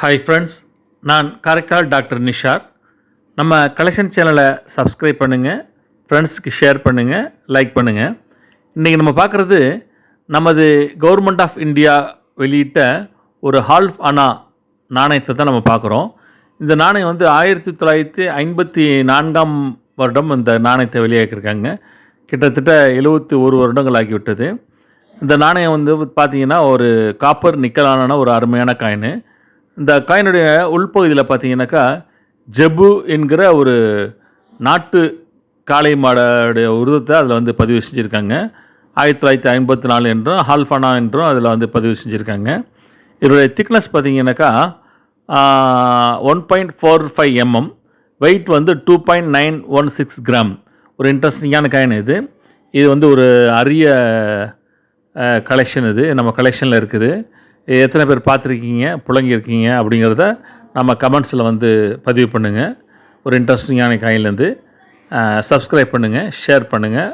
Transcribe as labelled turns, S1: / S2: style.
S1: Hi friends, நான் Karaikal doctor Nishar. நம்ம collection சேனலை சப்ஸ்கிரைப் பண்ணுங்கள், ஃப்ரெண்ட்ஸுக்கு ஷேர் பண்ணுங்கள், லைக் பண்ணுங்கள். இன்றைக்கி நம்ம பார்க்குறது நமது கவர்மெண்ட் ஆஃப் இந்தியா வெளியிட்ட ஒரு ஹால்ஃப் அணா நாணயத்தை தான் நம்ம பார்க்குறோம். இந்த நாணயம் வந்து 1954ஆம் வருடம் இந்த நாணயத்தை வெளியாக்கியிருக்காங்க. கிட்டத்தட்ட 71 வருடங்கள் ஆகிவிட்டது. இந்த நாணயம் வந்து பார்த்திங்கன்னா ஒரு காப்பர் நிக்கலான ஒரு அருமையான காயினு. இந்த காயினுடைய உள்பகுதியில் பார்த்தீங்கன்னாக்கா ஜெபு என்கிற ஒரு நாட்டு காளை மாடுடைய உருவத்தை அதில் வந்து பதிவு செஞ்சுருக்காங்க. 1954 என்றும் ஹால்ஃபானா என்றும் அதில் வந்து பதிவு செஞ்சுருக்காங்க. இதோடைய திக்னஸ் பார்த்தீங்கன்னாக்கா 1.45 mm, வெயிட் வந்து 2.916 கிராம். ஒரு இன்ட்ரெஸ்டிங்கான காயின் இது. இது வந்து ஒரு அரிய கலெக்ஷன். இது நம்ம கலெக்ஷனில் இருக்குது. எத்தனை பேர் பார்த்துருக்கீங்க, புழங்கியிருக்கீங்க அப்படிங்கிறத நம்ம கமெண்ட்ஸில் வந்து பதிவு பண்ணுங்கள். ஒரு இன்ட்ரெஸ்டிங்கான காயின்லேருந்து சப்ஸ்கிரைப் பண்ணுங்கள், ஷேர் பண்ணுங்கள்.